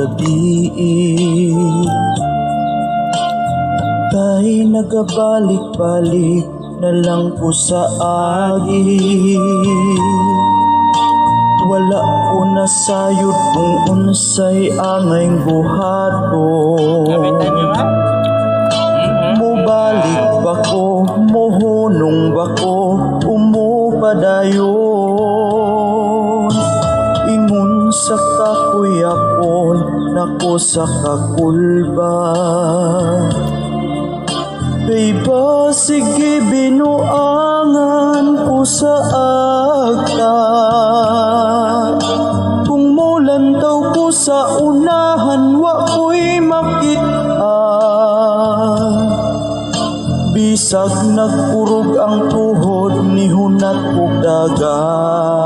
gabi kay nagabalik-balik na lang ko sa agi. Wala ko nasayod kung unsay angay buhato. Mubalik ba ko, mohunong ba ko, umupadayon. Ingon sa kakuyakon, nako sa kakulba. Kaya sige binuangan ko sa agta. Kung mulantaw ko sa unahan, wa ko'y makita. Bisag nagkurog ang tuhod ni hunat ko dagat.